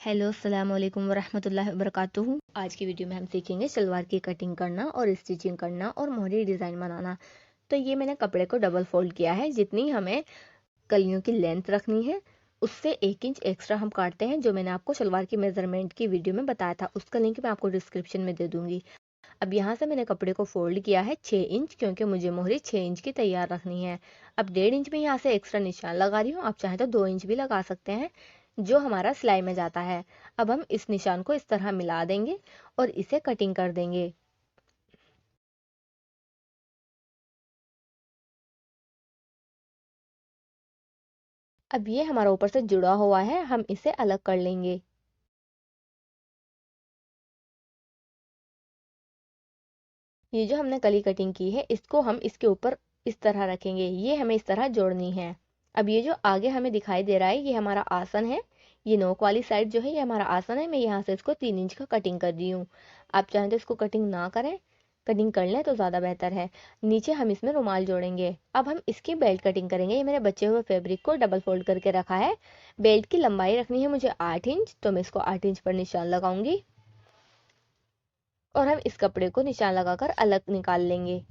Hello अस्सलाम वालेकुम वरहमतुल्लाहि वबरकातुहू। आज की वीडियो में हम सीखेंगे सलवार की कटिंग करना और स्टिचिंग करना और मोहरी डिज़ाइन बनाना। तो ये मैंने कपड़े को डबल फोल्ड किया है। जितनी हमें कलियों की लेंथ रखनी है उससे 1 इंच एक्स्ट्रा हम काटते हैं, जो मैंने आपको सलवार की मेजरमेंट की वीडियो में बताया था। उसका लिंक मैं आपको डिस्क्रिप्शन में दे दूंगी। अब यहाँ से मैंने कपड़े को फोल्ड किया है 6 इंच, क्योंकि मुझे मोहरी 6 इंच की तैयार रखनी है। अब 1.5 इंच में यहाँ से एक्स्ट्रा निशान लगा रही हूँ। आप चाहें तो 2 इंच भी लगा सकते हैं, जो हमारा सिलाई में जाता है। अब हम इस निशान को इस तरह मिला देंगे और इसे कटिंग कर देंगे। अब ये हमारा ऊपर से जुड़ा हुआ है, हम इसे अलग कर लेंगे। ये जो हमने कली कटिंग की है इसको हम इसके ऊपर इस तरह रखेंगे। ये हमें इस तरह जोड़नी है। अब ये जो आगे हमें दिखाई दे रहा है ये हमारा आसन है। ये नोक वाली साइड जो है ये हमारा आसन है। मैं यहाँ से इसको 3 इंच का कटिंग कर रही हूँ। आप चाहें तो इसको कटिंग ना करें, कटिंग कर लें तो ज़्यादा बेहतर है। नीचे हम इसमें रुमाल जोड़ेंगे। अब हम इसकी बेल्ट कटिंग करेंगे। ये मेरे बचे हुए फैब्रिक को डबल फोल्ड करके रखा है। बेल्ट की लंबाई रखनी है मुझे 8 इंच, तो मैं इसको 8 इंच पर निशान लगाऊंगी और हम इस कपड़े को निशान लगाकर अलग निकाल लेंगे।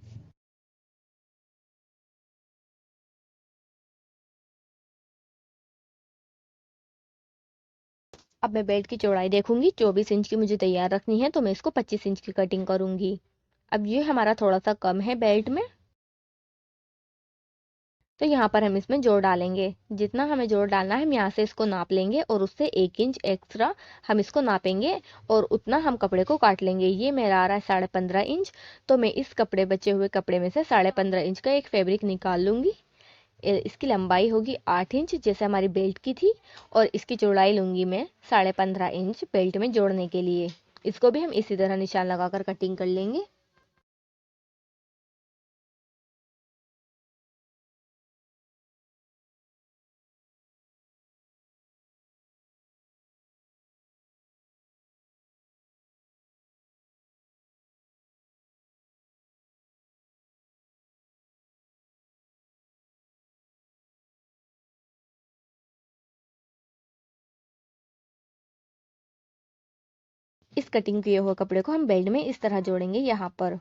अब मैं बेल्ट की चौड़ाई देखूंगी। 24 इंच की मुझे तैयार रखनी है, तो मैं इसको 25 इंच की कटिंग करूंगी। अब ये हमारा थोड़ा सा कम है बेल्ट में, तो यहाँ पर हम इसमें जोड़ डालेंगे। जितना हमें जोड़ डालना है हम यहाँ से इसको नाप लेंगे और उससे 1 इंच एक्स्ट्रा हम इसको नापेंगे और उतना हम कपड़े को काट लेंगे। ये मेरा आ रहा है 15.5 इंच, तो मैं इस कपड़े बचे हुए कपड़े में से 15.5 इंच का एक फैब्रिक निकाल लूंगी। इसकी लंबाई होगी 8 इंच, जैसे हमारी बेल्ट की थी, और इसकी चौड़ाई लूंगी मैं 15.5 इंच बेल्ट में जोड़ने के लिए। इसको भी हम इसी तरह निशान लगाकर कटिंग कर लेंगे। इस कटिंग किए हुए कपड़े को हम बेल्ट में इस तरह जोड़ेंगे यहाँ पर।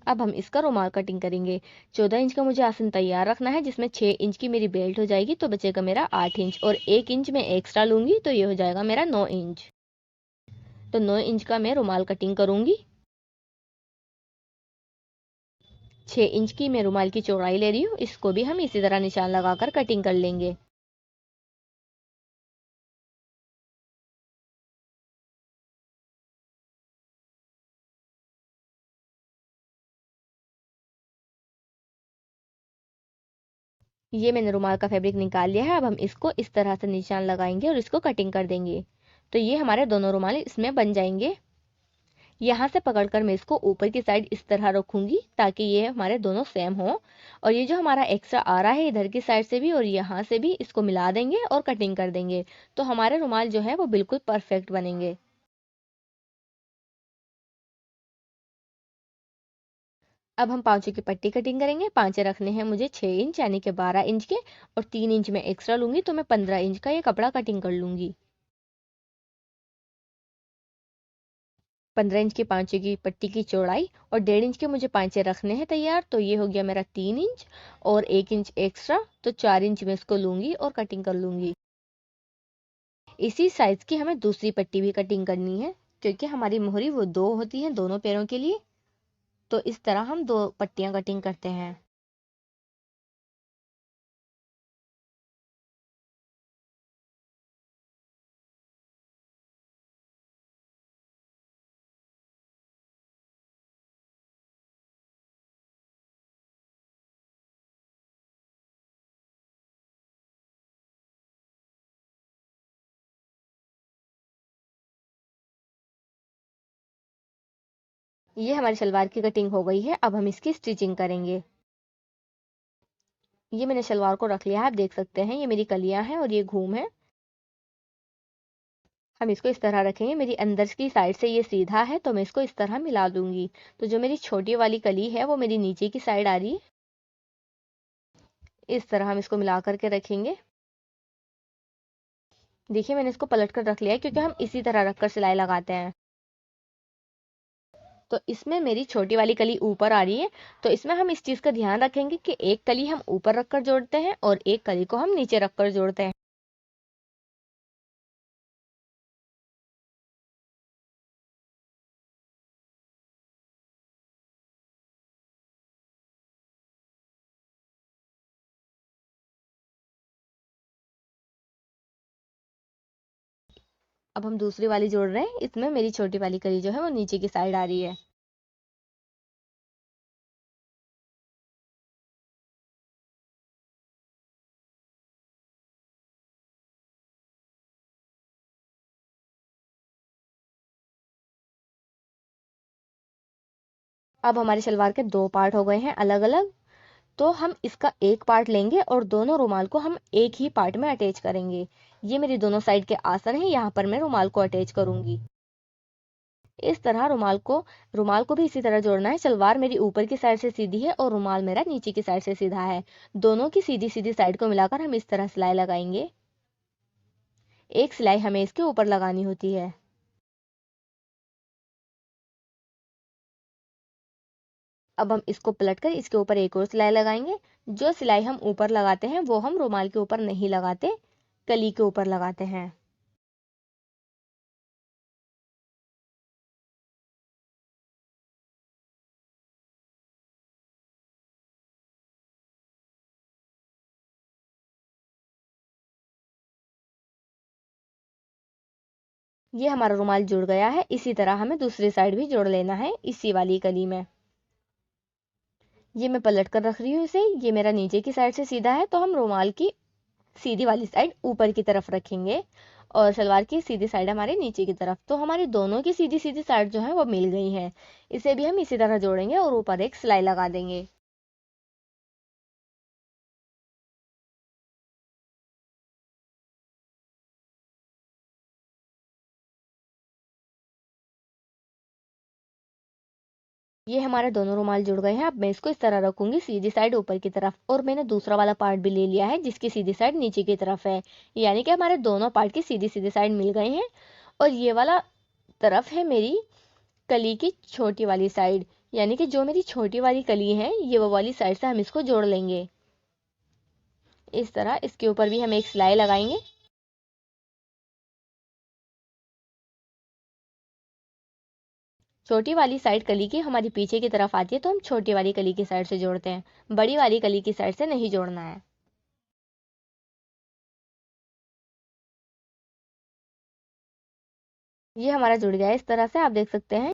अब हम इसका रुमाल कटिंग करेंगे। 14 इंच का मुझे आसन तैयार रखना है, जिसमें 6 इंच की मेरी बेल्ट हो जाएगी, तो बचेगा मेरा 8 इंच और 1 इंच में एक्स्ट्रा लूंगी, तो ये हो जाएगा मेरा 9 इंच। तो 9 इंच का मैं रुमाल कटिंग करूंगी। 6 इंच की मैं रुमाल की चौड़ाई ले रही हूँ। इसको भी हम इसी तरह निशान लगाकर कटिंग कर लेंगे। ये मैंने रुमाल का फैब्रिक निकाल लिया है। अब हम इसको इस तरह से निशान लगाएंगे और इसको कटिंग कर देंगे, तो ये हमारे दोनों रुमाल इसमें बन जाएंगे। यहाँ से पकड़कर मैं इसको ऊपर की साइड इस तरह रखूंगी ताकि ये हमारे दोनों सेम हो। और ये जो हमारा एक्स्ट्रा आ रहा है इधर की साइड से भी और यहाँ से भी, इसको मिला देंगे और कटिंग कर देंगे, तो हमारे रुमाल जो है वो बिल्कुल परफेक्ट बनेंगे। अब हम पाँचों की पट्टी कटिंग करेंगे। पाँचे रखने हैं मुझे 6 इंच यानी कि 12 इंच के, और 3 इंच में एक्स्ट्रा लूंगी, तो मैं 15 इंच का ये कपड़ा कटिंग कर लूंगी। 15 इंच की पाँचे की पट्टी की चौड़ाई और 1.5 इंच के मुझे पाँचे रखने हैं तैयार, तो ये हो गया मेरा 3 इंच और 1 इंच एक्स्ट्रा, तो 4 इंच में इसको लूंगी और कटिंग कर लूंगी। इसी साइज की हमें दूसरी पट्टी भी कटिंग करनी है, क्योंकि हमारी मोहरी वो दो होती है दोनों पैरों के लिए, तो इस तरह हम दो पट्टियां कटिंग करते हैं। ये हमारी शलवार की कटिंग हो गई है। अब हम इसकी स्टिचिंग करेंगे। ये मैंने शलवार को रख लिया है, आप देख सकते हैं ये मेरी कलियां हैं और ये घूम है। हम इसको इस तरह रखेंगे। मेरी अंदर की साइड से ये सीधा है, तो मैं इसको इस तरह मिला दूंगी, तो जो मेरी छोटी वाली कली है वो मेरी नीचे की साइड आ रही है। इस तरह हम इसको मिला करके रखेंगे। देखिए मैंने इसको पलट कर रख लिया है क्योंकि हम इसी तरह रखकर सिलाई लगाते हैं। तो इसमें मेरी छोटी वाली कली ऊपर आ रही है, तो इसमें हम इस चीज़ का ध्यान रखेंगे कि एक कली हम ऊपर रखकर जोड़ते हैं और एक कली को हम नीचे रखकर जोड़ते हैं। अब हम दूसरी वाली जोड़ रहे हैं, इसमें मेरी छोटी वाली कली जो है वो नीचे की साइड आ रही है। अब हमारी सलवार के दो पार्ट हो गए हैं अलग अलग। तो हम इसका एक पार्ट लेंगे और दोनों रुमाल को हम एक ही पार्ट में अटैच करेंगे। ये मेरी दोनों साइड के आसन हैं, यहाँ पर मैं रुमाल को अटैच करूंगी। इस तरह रुमाल को भी इसी तरह जोड़ना है। सलवार मेरी ऊपर की साइड से सीधी है और रुमाल मेरा नीचे की साइड से सीधा है। दोनों की सीधी सीधी साइड को मिलाकर हम इस तरह सिलाई लगाएंगे। एक सिलाई हमें इसके ऊपर लगानी होती है। अब हम इसको पलटकर इसके ऊपर एक और सिलाई लगाएंगे। जो सिलाई हम ऊपर लगाते हैं वो हम रुमाल के ऊपर नहीं लगाते, कली के ऊपर लगाते हैं। ये हमारा रुमाल जुड़ गया है। इसी तरह हमें दूसरी साइड भी जोड़ लेना है इसी वाली कली में। ये मैं पलट कर रख रही हूँ इसे। ये मेरा नीचे की साइड से सीधा है, तो हम रुमाल की सीधी वाली साइड ऊपर की तरफ रखेंगे और सलवार की सीधी साइड हमारे नीचे की तरफ। तो हमारी दोनों की सीधी सीधी साइड जो है वो मिल गई है। इसे भी हम इसी तरह जोड़ेंगे और ऊपर एक सिलाई लगा देंगे। ये हमारे दोनों रुमाल जुड़ गए हैं। अब मैं इसको इस तरह रखूंगी, सीधी साइड ऊपर की तरफ, और मैंने दूसरा वाला पार्ट भी ले लिया है जिसकी सीधी साइड नीचे की तरफ है। यानी कि हमारे दोनों पार्ट की सीधी सीधी साइड मिल गए हैं। और ये वाला तरफ है मेरी कली की छोटी वाली साइड, यानी कि जो मेरी छोटी वाली कली है ये वो वाली साइड से हम इसको जोड़ लेंगे। इस तरह इसके ऊपर भी हम एक सिलाई लगाएंगे। छोटी वाली साइड कली की हमारी पीछे की तरफ आती है, तो हम छोटी वाली कली की साइड से जोड़ते हैं, बड़ी वाली कली की साइड से नहीं जोड़ना है। ये हमारा जुड़ गया है इस तरह से, आप देख सकते हैं।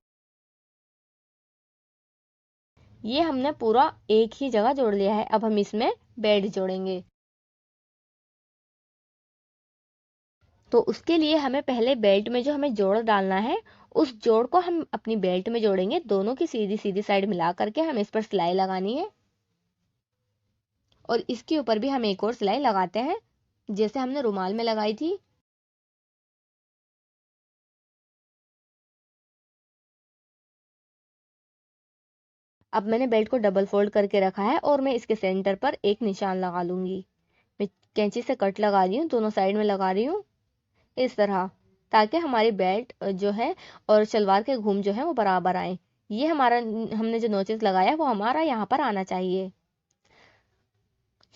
ये हमने पूरा एक ही जगह जोड़ लिया है। अब हम इसमें बेल्ट जोड़ेंगे। तो उसके लिए हमें पहले बेल्ट में जो हमें जोड़ डालना है, उस जोड़ को हम अपनी बेल्ट में जोड़ेंगे। दोनों की सीधी सीधी साइड मिला करके हम इस पर सिलाई लगानी है और इसके ऊपर भी हम एक और सिलाई लगाते हैं जैसे हमने रुमाल में लगाई थी। अब मैंने बेल्ट को डबल फोल्ड करके रखा है और मैं इसके सेंटर पर एक निशान लगा लूंगी। मैं कैंची से कट लगा रही हूँ, दोनों साइड में लगा रही हूँ इस तरह, ताकि हमारी बेल्ट जो है और सलवार के घूम जो है वो बराबर आए। ये हमारा हमने जो नोचेस लगाया है वो हमारा यहाँ पर आना चाहिए।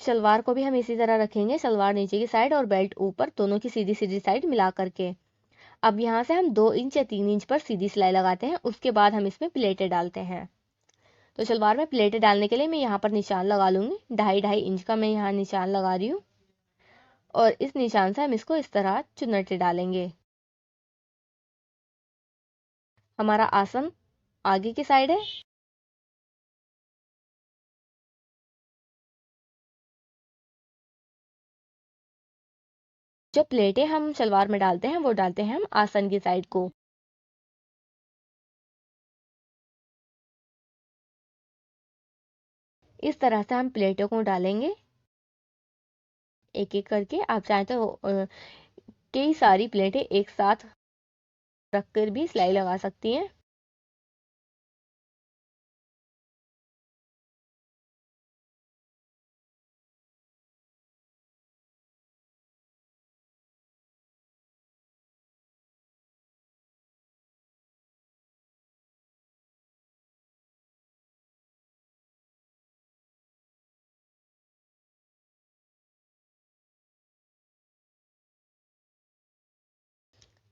सलवार को भी हम इसी तरह रखेंगे, सलवार नीचे की साइड और बेल्ट ऊपर, दोनों की सीधी सीधी साइड मिला करके। अब यहाँ से हम 2 इंच या 3 इंच पर सीधी सिलाई लगाते हैं, उसके बाद हम इसमें प्लेटें डालते हैं। तो सलवार में प्लेटें डालने के लिए मैं यहाँ पर निशान लगा लूंगी। 2.5 2.5 इंच का मैं यहाँ निशान लगा रही हूँ और इस निशान से हम इसको इस तरह चुन्नटे डालेंगे। हमारा आसन आगे की साइड है। जो प्लेटें हम सलवार में डालते हैं वो डालते हैं हम आसन की साइड को। इस तरह से हम प्लेटों को डालेंगे एक एक करके। आप चाहें तो कई सारी प्लेटें एक साथ रखकर भी सिलाई लगा सकती हैं।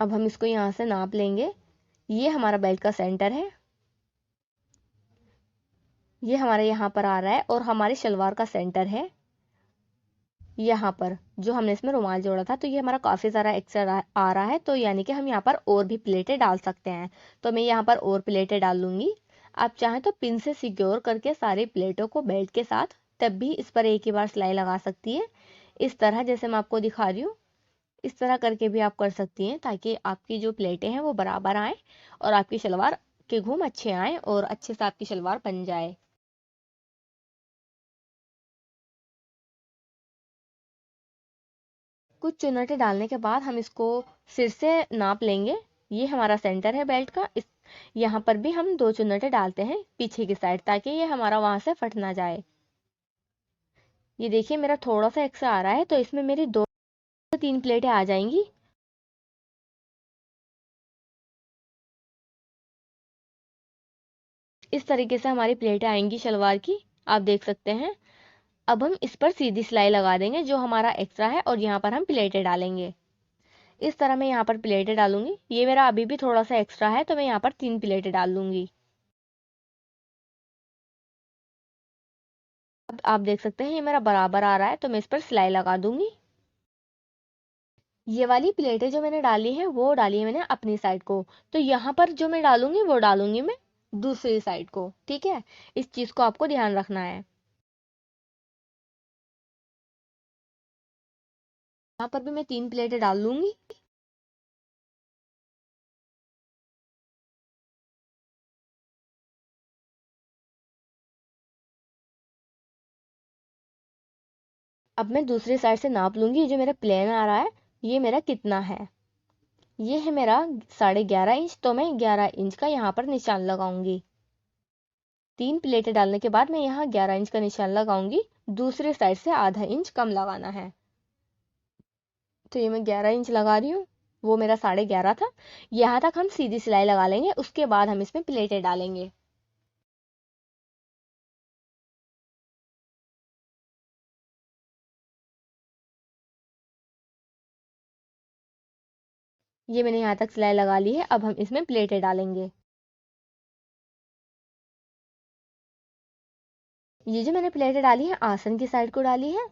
अब हम इसको यहाँ से नाप लेंगे। ये हमारा बेल्ट का सेंटर है, ये हमारे यहाँ पर आ रहा है, और हमारी शलवार का सेंटर है यहाँ पर जो हमने इसमें रुमाल जोड़ा था। तो ये हमारा काफ़ी सारा एक्स्ट्रा आ रहा है, तो यानी कि हम यहाँ पर और भी प्लेटें डाल सकते हैं। तो मैं यहाँ पर और प्लेटें डाल लूँगी। आप चाहें तो पिन से सिक्योर करके सारी प्लेटों को बेल्ट के साथ तब भी इस पर एक ही बार सिलाई लगा सकती है, इस तरह जैसे मैं आपको दिखा रही हूँ। इस तरह करके भी आप कर सकती हैं, ताकि आपकी जो प्लेटें हैं वो बराबर आए और आपकी शलवार के घूम अच्छे आए और अच्छे से आपकी शलवार बन जाए। कुछ चुन्नटें डालने के बाद हम इसको फिर से नाप लेंगे। ये हमारा सेंटर है बेल्ट का। इस यहाँ पर भी हम 2 चुन्नटें डालते हैं पीछे की साइड, ताकि ये हमारा वहां से फट ना जाए। ये देखिए मेरा थोड़ा सा एक्स्ट्रा आ रहा है, तो इसमें मेरी 2 से 3 प्लेटें आ जाएंगी। इस तरीके से हमारी प्लेटें आएंगी शलवार की, आप देख सकते हैं। अब हम इस पर सीधी सिलाई लगा देंगे जो हमारा एक्स्ट्रा है, और यहाँ पर हम प्लेटें डालेंगे। इस तरह मैं यहाँ पर प्लेटें डालूंगी। ये मेरा अभी भी थोड़ा सा एक्स्ट्रा है, तो मैं यहाँ पर 3 प्लेटें डाल लूंगी। अब आप देख सकते हैं ये मेरा बराबर आ रहा है, तो मैं इस पर सिलाई लगा दूंगी। ये वाली प्लेटें जो मैंने डाली है वो डाली है मैंने अपनी साइड को, तो यहाँ पर जो मैं डालूंगी वो डालूंगी मैं दूसरी साइड को। ठीक है, इस चीज को आपको ध्यान रखना है। यहाँ पर भी मैं 3 प्लेटें डाल लूंगी। अब मैं दूसरी साइड से नाप लूंगी। जो मेरा प्लेन आ रहा है ये मेरा कितना है। ये है मेरा 11.5 इंच, तो मैं 11 इंच का यहाँ पर निशान लगाऊंगी। 3 प्लेटें डालने के बाद मैं यहाँ 11 इंच का निशान लगाऊंगी। दूसरी साइड से आधा इंच कम लगाना है। तो ये मैं 11 इंच लगा रही हूँ, वो मेरा 11.5 था। यहाँ तक हम सीधी सिलाई लगा लेंगे, उसके बाद हम इसमें प्लेटें डालेंगे। ये मैंने यहाँ तक सिलाई लगा ली है, अब हम इसमें प्लेटें डालेंगे। ये जो मैंने प्लेटें डाली है आसन की साइड को डाली है,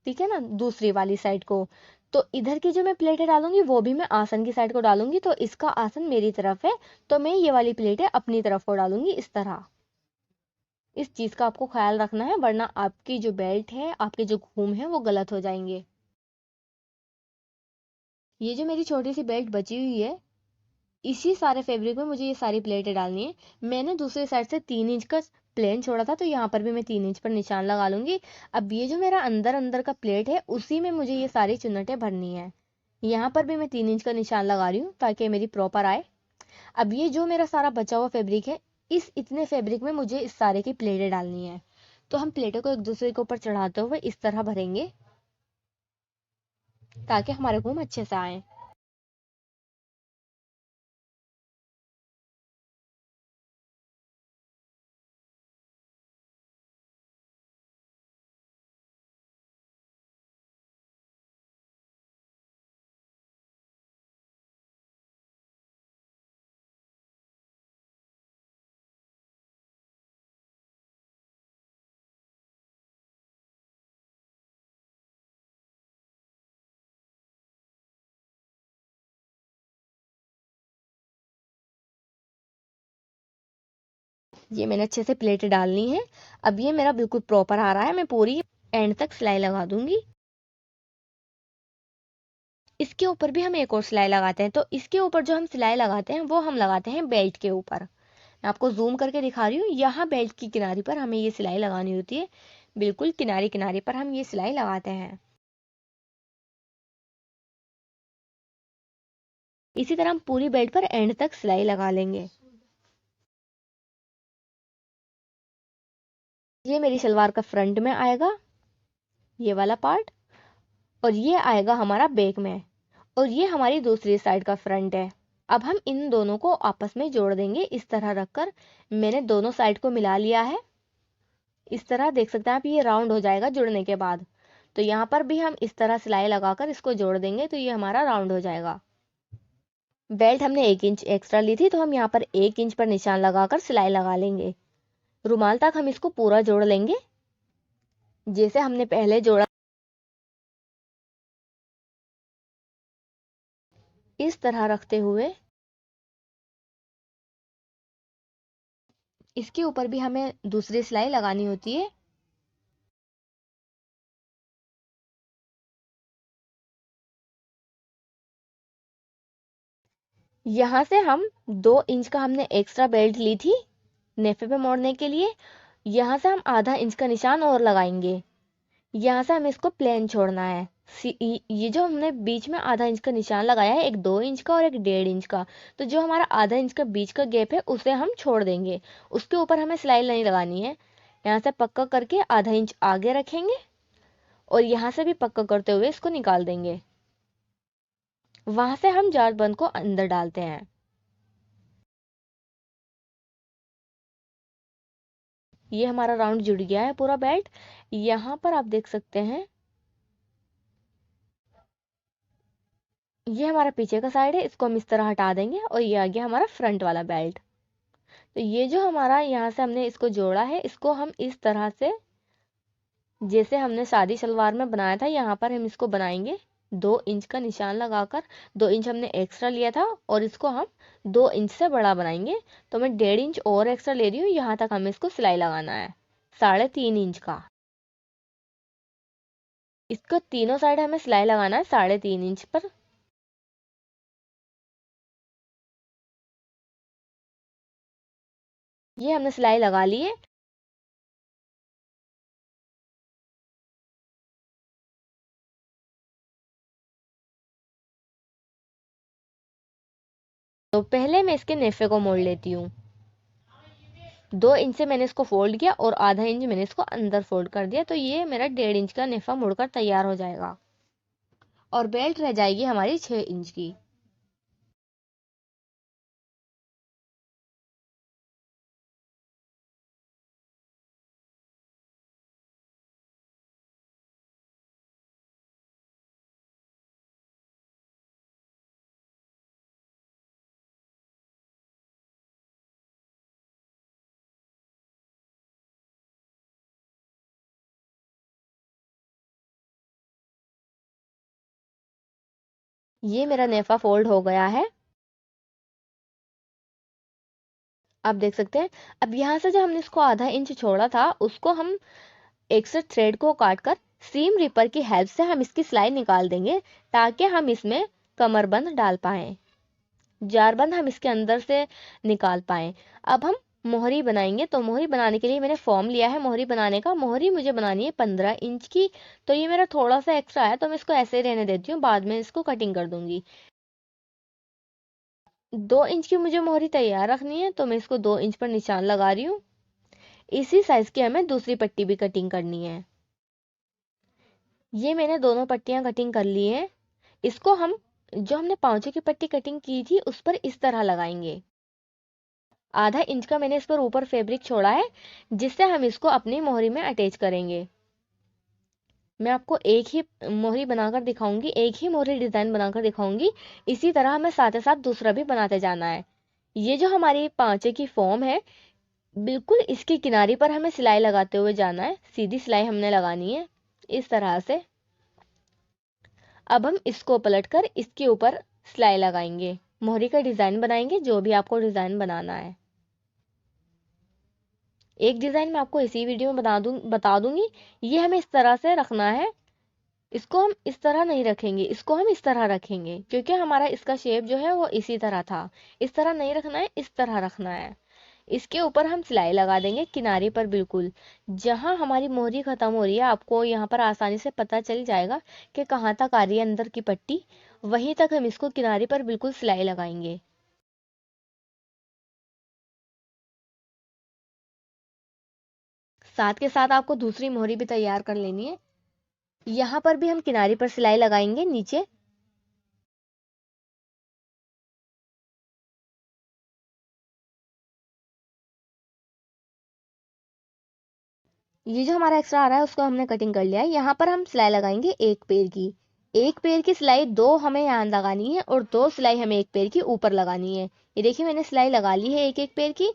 ठीक है ना, दूसरी वाली साइड को। तो इधर की जो मैं प्लेटें डालूंगी वो भी मैं आसन की साइड को डालूंगी। तो इसका आसन मेरी तरफ है, तो मैं ये वाली प्लेटें अपनी तरफ को डालूंगी इस तरह। इस चीज का आपको ख्याल रखना है, वरना आपकी जो बेल्ट है, आपके जो घूम है वो गलत हो जाएंगे। ये जो मेरी छोटी सी बेल्ट बची हुई है, इसी सारे फैब्रिक में मुझे ये सारी प्लेटें डालनी है। मैंने दूसरी साइड से 3 इंच का प्लेन छोड़ा था, तो यहाँ पर भी मैं 3 इंच पर निशान लगा लूंगी। अब ये जो मेरा अंदर अंदर का प्लेट है उसी में मुझे ये सारी चुन्नटें भरनी है। यहाँ पर भी मैं 3 इंच का निशान लगा रही हूँ ताकि मेरी प्रॉपर आए। अब ये जो मेरा सारा बचा हुआ फैब्रिक है, इस इतने फैब्रिक में मुझे इस सारे की प्लेटें डालनी है। तो हम प्लेटों को एक दूसरे के ऊपर चढ़ाते हुए इस तरह भरेंगे, ताकि हमारे घूम अच्छे से आए। ये मैंने अच्छे से प्लेटें डालनी है। अब ये मेरा बिल्कुल प्रॉपर आ रहा है, मैं पूरी एंड तक सिलाई लगा दूंगी। इसके ऊपर भी हम एक और सिलाई लगाते हैं। तो इसके ऊपर जो हम सिलाई लगाते हैं वो हम लगाते हैं बेल्ट के ऊपर। मैं आपको जूम करके दिखा रही हूँ, यहाँ बेल्ट की किनारी पर हमें ये सिलाई लगानी होती है। बिल्कुल किनारे किनारे पर हम ये सिलाई लगाते हैं। इसी तरह हम पूरी बेल्ट पर एंड तक सिलाई लगा लेंगे। ये मेरी सलवार का फ्रंट में आएगा, ये वाला पार्ट, और ये आएगा हमारा बैक में, और ये हमारी दूसरी साइड का फ्रंट है। अब हम इन दोनों को आपस में जोड़ देंगे इस तरह रखकर। मैंने दोनों साइड को मिला लिया है। इस तरह देख सकते हैं आप, ये राउंड हो जाएगा जुड़ने के बाद। तो यहाँ पर भी हम इस तरह सिलाई लगाकर इसको जोड़ देंगे, तो ये हमारा राउंड हो जाएगा। बेल्ट हमने 1 इंच एक्स्ट्रा ली थी, तो हम यहाँ पर 1 इंच पर निशान लगाकर सिलाई लगा लेंगे। रुमाल तक हम इसको पूरा जोड़ लेंगे जैसे हमने पहले जोड़ा। इस तरह रखते हुए इसके ऊपर भी हमें दूसरी सिलाई लगानी होती है। यहाँ से हम 2 इंच का हमने एक्स्ट्रा बेल्ट ली थी नेफे पे मोड़ने के लिए। यहाँ से हम आधा इंच का निशान और लगाएंगे। यहाँ से हमें इसको प्लेन छोड़ना है। ये जो हमने बीच में आधा इंच का निशान लगाया है, एक 2 इंच का और एक 1.5 इंच का, तो जो हमारा आधा इंच का बीच का गैप है उसे हम छोड़ देंगे। उसके ऊपर हमें सिलाई नहीं लगानी है। यहाँ से पक्का करके आधा इंच आगे रखेंगे और यहाँ से भी पक्का करते हुए इसको निकाल देंगे। वहां से हम जार बंद को अंदर डालते हैं। ये हमारा राउंड जुड़ गया है पूरा बेल्ट। यहाँ पर आप देख सकते हैं ये हमारा पीछे का साइड है, इसको हम इस तरह हटा देंगे और ये आ गया हमारा फ्रंट वाला बेल्ट। तो ये जो हमारा यहाँ से हमने इसको जोड़ा है, इसको हम इस तरह से जैसे हमने शादी सलवार में बनाया था यहाँ पर हम इसको बनाएंगे। 2 इंच का निशान लगाकर, 2 इंच हमने एक्स्ट्रा लिया था और इसको हम 2 इंच से बड़ा बनाएंगे। तो मैं 1.5 इंच और एक्स्ट्रा ले रही हूँ, यहाँ तक हमें इसको सिलाई लगाना है 3.5 इंच का। इसको तीनों साइड हमें सिलाई लगाना है 3.5 इंच पर। ये हमने सिलाई लगा ली है। तो पहले मैं इसके नेफे को मोड़ लेती हूँ। 2 इंच से मैंने इसको फोल्ड किया और आधा इंच मैंने इसको अंदर फोल्ड कर दिया, तो ये मेरा 1.5 इंच का नेफा मुड़कर तैयार हो जाएगा और बेल्ट रह जाएगी हमारी 6 इंच की। ये मेरा नेफा फोल्ड हो गया है, आप देख सकते हैं। अब यहाँ से जो हमने इसको आधा इंच छोड़ा था उसको हम एक्स्ट्रा थ्रेड को काटकर सीम रिपर की हेल्प से हम इसकी सिलाई निकाल देंगे, ताकि हम इसमें कमरबंद डाल पाए, जारबंद हम इसके अंदर से निकाल पाए। अब हम मोहरी बनाएंगे। तो मोहरी बनाने के लिए मैंने फॉर्म लिया है मोहरी बनाने का। मोहरी मुझे बनानी है 15 इंच की। तो ये मेरा थोड़ा सा एक्स्ट्रा है, तो मैं इसको ऐसे ही रहने देती हूँ, बाद में इसको कटिंग कर दूंगी। 2 इंच की मुझे मोहरी तैयार रखनी है, तो मैं इसको 2 इंच पर निशान लगा रही हूँ। इसी साइज की हमें दूसरी पट्टी भी कटिंग करनी है। ये मैंने दोनों पट्टियां कटिंग कर ली है। इसको हम जो हमने पांचों की पट्टी कटिंग की थी उस पर इस तरह लगाएंगे। आधा इंच का मैंने इस पर ऊपर फैब्रिक छोड़ा है, जिससे हम इसको अपनी मोहरी में अटैच करेंगे। मैं आपको एक ही मोहरी बनाकर दिखाऊंगी, एक ही मोहरी डिजाइन बनाकर दिखाऊंगी। इसी तरह हमें साथ ही साथ दूसरा भी बनाते जाना है। ये जो हमारी पांचे की फॉर्म है, बिल्कुल इसकी किनारी पर हमें सिलाई लगाते हुए जाना है। सीधी सिलाई हमने लगानी है इस तरह से। अब हम इसको पलटकर इसके ऊपर सिलाई लगाएंगे, मोहरी का डिजाइन बनाएंगे, जो भी आपको डिजाइन बनाना है। एक डिजाइन मैं आपको इसी वीडियो में बता दूंगी। ये हमें इस तरह से रखना है। इसको हम इस तरह नहीं रखेंगे, इसको हम इस तरह रखेंगे, क्योंकि हमारा इसका शेप जो है वो इसी तरह था। इस तरह नहीं रखना है, इस तरह रखना है। इसके ऊपर हम सिलाई लगा देंगे किनारे पर, बिल्कुल जहां हमारी मोहरी खत्म हो रही है। आपको यहाँ पर आसानी से पता चल जाएगा कि कहाँ तक आ रही है अंदर की पट्टी, वहीं तक हम इसको किनारे पर बिल्कुल सिलाई लगाएंगे। साथ के साथ आपको दूसरी मोहरी भी तैयार कर लेनी है। यहाँ पर भी हम किनारे पर सिलाई लगाएंगे नीचे। ये जो हमारा एक्स्ट्रा आ रहा है उसको हमने कटिंग कर लिया है। यहाँ पर हम सिलाई लगाएंगे एक पैर की। एक पैर की सिलाई दो हमें यहाँ लगानी है और दो सिलाई हमें एक पैर की ऊपर लगानी है। ये देखिए मैंने सिलाई लगा ली है एक एक पैर की।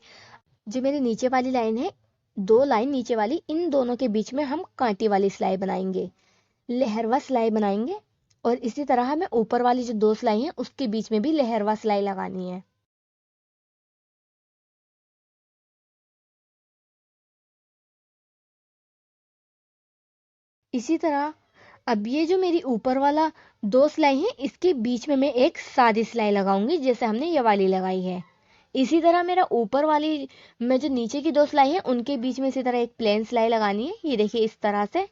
जो मेरी नीचे वाली लाइन है, दो लाइन नीचे वाली, इन दोनों के बीच में हम कांटे वाली सिलाई बनाएंगे, लहरवा सिलाई बनाएंगे। और इसी तरह हमें ऊपर वाली जो दो सिलाई है उसके बीच में भी लहरवा सिलाई लगानी है। इसी तरह अब ये जो मेरी ऊपर वाला दो सिलाई है इसके बीच में मैं एक सादी सिलाई लगाऊंगी जैसे हमने ये वाली लगाई है। इसी तरह मेरा ऊपर वाली में जो नीचे की दो सिलाई है उनके बीच में इसी तरह एक प्लेन सिलाई लगानी है। ये देखिए इस तरह से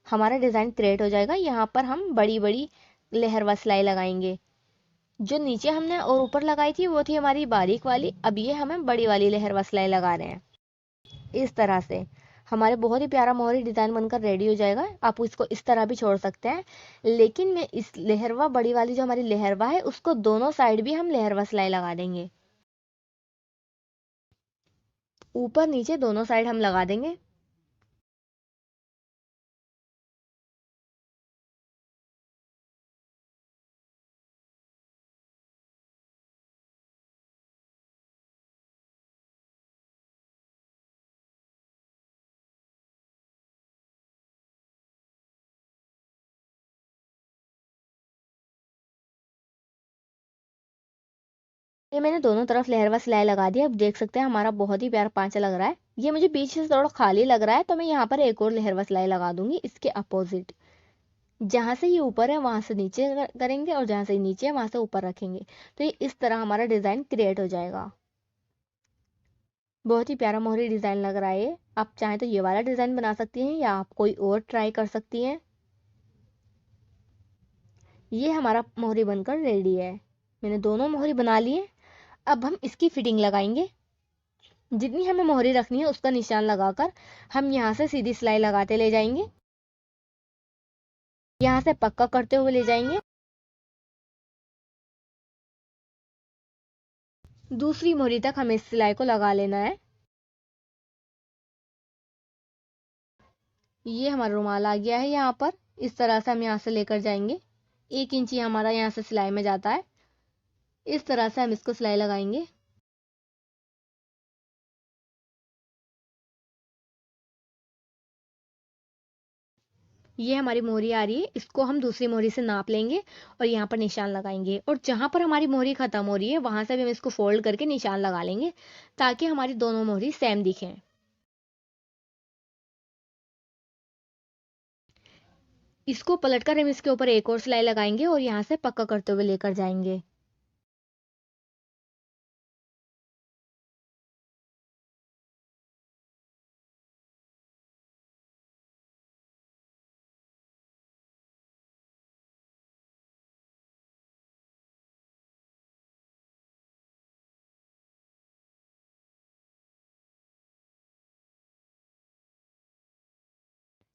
हमारा डिजाइन क्रिएट हो जाएगा। यहाँ पर हम बड़ी बड़ी लहरवा सिलाई लगाएंगे। जो नीचे हमने और ऊपर लगाई थी वो थी हमारी बारीक वाली, अब ये हमें बड़ी वाली लहरवा सिलाई लगा रहे हैं। इस तरह से हमारे बहुत ही प्यारा मोहरी डिजाइन बनकर रेडी हो जाएगा। आप इसको इस तरह भी छोड़ सकते हैं, लेकिन मैं इस लहरवा बड़ी वाली जो हमारी लहरवा है उसको दोनों साइड भी हम लहरवा सिलाई लगा देंगे। ऊपर नीचे दोनों साइड हम लगा देंगे। ये मैंने दोनों तरफ लहरवा सिलाई लगा दी। अब देख सकते हैं हमारा बहुत ही प्यारा पांचा लग रहा है। ये मुझे पीछे से थोड़ा खाली लग रहा है तो मैं यहाँ पर एक और लहरवा सिलाई लगा दूंगी इसके अपोजिट। जहां से ये ऊपर है वहां से नीचे करेंगे और जहां से नीचे है वहां से ऊपर रखेंगे। तो ये इस तरह हमारा डिजाइन क्रिएट हो जाएगा। बहुत ही प्यारा मोहरी डिजाइन लग रहा है ये। आप चाहें तो ये वाला डिजाइन बना सकती हैं या आप कोई और ट्राई कर सकती हैं। ये हमारा मोहरी बनकर रेडी है। मैंने दोनों मोहरी बना लिए। अब हम इसकी फिटिंग लगाएंगे। जितनी हमें मोहरी रखनी है उसका निशान लगाकर हम यहाँ से सीधी सिलाई लगाते ले जाएंगे, यहाँ से पक्का करते हुए ले जाएंगे। दूसरी मोहरी तक हमें इस सिलाई को लगा लेना है। ये हमारा रुमाल आ गया है। यहाँ पर इस तरह से हम यहाँ से लेकर जाएंगे। 1 इंच हमारा यहाँ से सिलाई में जाता है। इस तरह से हम इसको सिलाई लगाएंगे। ये हमारी मोहरी आ रही है, इसको हम दूसरी मोहरी से नाप लेंगे और यहाँ पर निशान लगाएंगे। और जहां पर हमारी मोहरी खत्म हो रही है वहां से भी हम इसको फोल्ड करके निशान लगा लेंगे ताकि हमारी दोनों मोहरी सेम दिखें। इसको पलटकर हम इसके ऊपर एक और सिलाई लगाएंगे और यहाँ से पक्का करते हुए लेकर जाएंगे।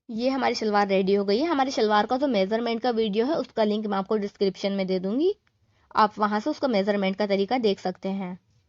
ये हमारी शलवार रेडी हो गई है। हमारी शलवार का जो मेजरमेंट का वीडियो है उसका लिंक मैं आपको डिस्क्रिप्शन में दे दूंगी। आप वहां से उसका मेजरमेंट का तरीका देख सकते हैं।